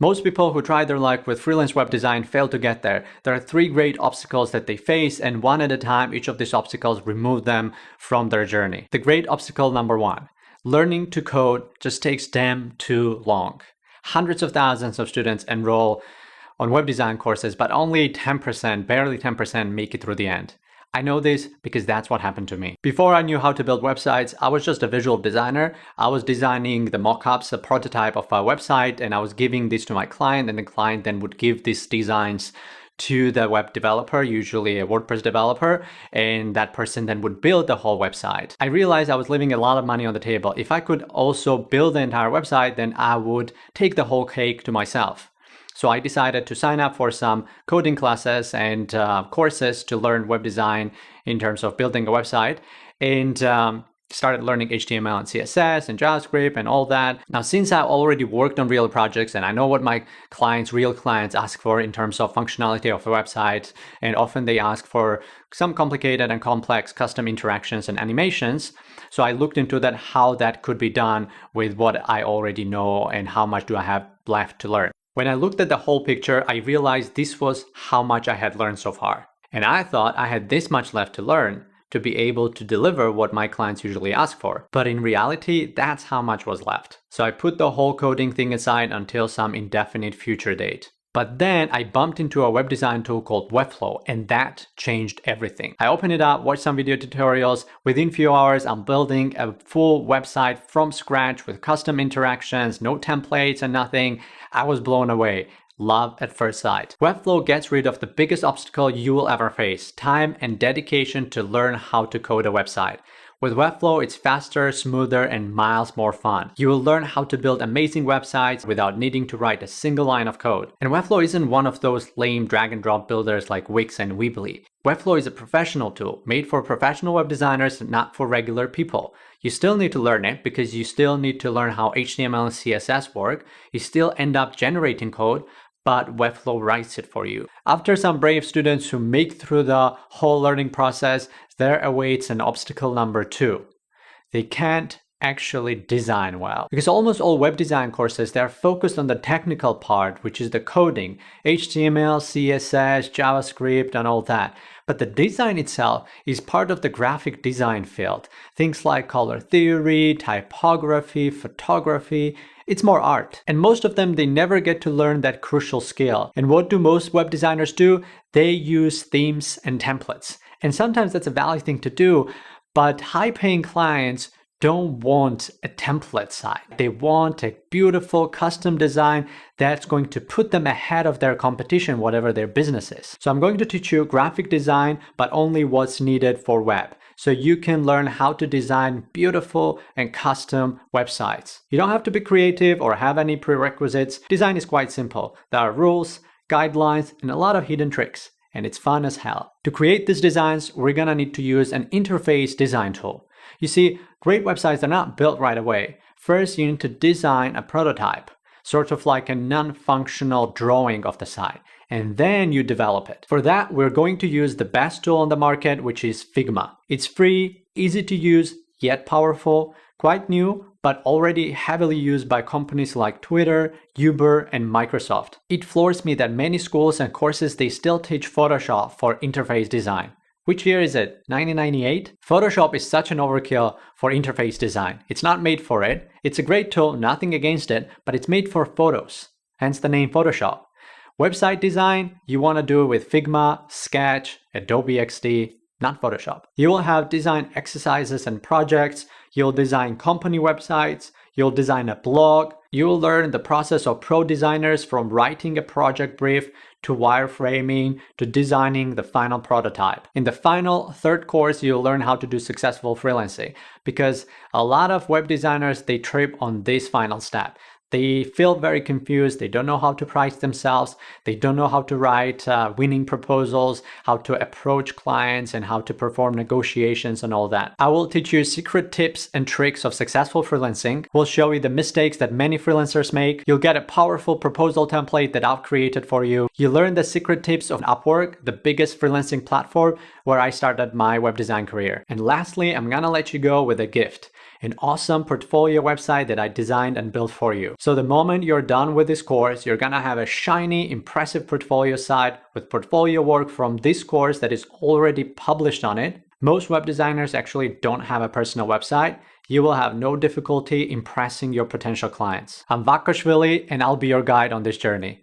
Most people who try their luck with freelance web design fail to get there. There are 3 great obstacles that they face, and one at a time, each of these obstacles remove them from their journey. The great obstacle number 1, learning to code just takes damn too long. Hundreds of thousands of students enroll on web design courses, but only 10%, barely 10% make it through the end. I know this because that's what happened to me. Before I knew how to build websites, I was just a visual designer. I was designing the mockups, a prototype of a website, and I was giving this to my client, and the client then would give these designs to the web developer, usually a WordPress developer, and that person then would build the whole website. I realized I was leaving a lot of money on the table. If I could also build the entire website, then I would take the whole cake to myself. So I decided to sign up for some coding classes and courses to learn web design in terms of building a website, and started learning HTML and CSS and JavaScript and all that. Now, since I already worked on real projects and I know what my real clients ask for in terms of functionality of a website, and often they ask for some complicated and complex custom interactions and animations. So I looked into that, how that could be done with what I already know and how much do I have left to learn. When I looked at the whole picture, I realized this was how much I had learned so far. And I thought I had this much left to learn to be able to deliver what my clients usually ask for. But in reality, that's how much was left. So I put the whole coding thing aside until some indefinite future date. But then I bumped into a web design tool called Webflow, and that changed everything. I opened it up, watched some video tutorials. Within a few hours, I'm building a full website from scratch with custom interactions, no templates and nothing. I was blown away. Love at first sight. Webflow gets rid of the biggest obstacle you will ever face: time and dedication to learn how to code a website. With Webflow, it's faster, smoother, and miles more fun. You will learn how to build amazing websites without needing to write a single line of code. And Webflow isn't one of those lame drag and drop builders like Wix and Weebly. Webflow is a professional tool made for professional web designers, not for regular people. You still need to learn it because you still need to learn how HTML and CSS work. You still end up generating code, but Webflow writes it for you. After some brave students who make through the whole learning process, there awaits an obstacle number 2. They can't actually design well. Because almost all web design courses, they're focused on the technical part, which is the coding, HTML, CSS, JavaScript, and all that. But the design itself is part of the graphic design field. Things like color theory, typography, photography. It's more art. And most of them, they never get to learn that crucial skill. And what do most web designers do? They use themes and templates. And sometimes that's a valid thing to do, but high-paying clients don't want a template site. They want a beautiful custom design that's going to put them ahead of their competition, whatever their business is. So I'm going to teach you graphic design, but only what's needed for web. So you can learn how to design beautiful and custom websites. You don't have to be creative or have any prerequisites. Design is quite simple. There are rules, guidelines, and a lot of hidden tricks. And it's fun as hell. To create these designs, we're gonna need to use an interface design tool. You see, great websites are not built right away. First, you need to design a prototype, sort of like a non-functional drawing of the site, and then you develop it. For that, we're going to use the best tool on the market, which is Figma. It's free, easy to use, yet powerful, quite new, but already heavily used by companies like Twitter, Uber, and Microsoft. It floors me that many schools and courses, they still teach Photoshop for interface design. Which year is it? 1998? Photoshop is such an overkill for interface design. It's not made for it. It's a great tool, nothing against it, but it's made for photos, hence the name Photoshop. Website design, you want to do it with Figma, Sketch, Adobe XD, not Photoshop. You will have design exercises and projects. You'll design company websites. You'll design a blog. You'll learn the process of pro designers, from writing a project brief to wireframing to designing the final prototype. In the final third course, you'll learn how to do successful freelancing, because a lot of web designers, they trip on this final step. They feel very confused. They don't know how to price themselves. They don't know how to write winning proposals, how to approach clients, and how to perform negotiations and all that. I will teach you secret tips and tricks of successful freelancing. We'll show you the mistakes that many freelancers make. You'll get a powerful proposal template that I've created for you. You'll learn the secret tips of Upwork, the biggest freelancing platform where I started my web design career. And lastly, I'm gonna let you go with a gift. an awesome portfolio website that I designed and built for you. So the moment you're done with this course, you're gonna have a shiny, impressive portfolio site with portfolio work from this course that is already published on it. Most web designers actually don't have a personal website. You will have no difficulty impressing your potential clients. I'm Vakashvili, and I'll be your guide on this journey.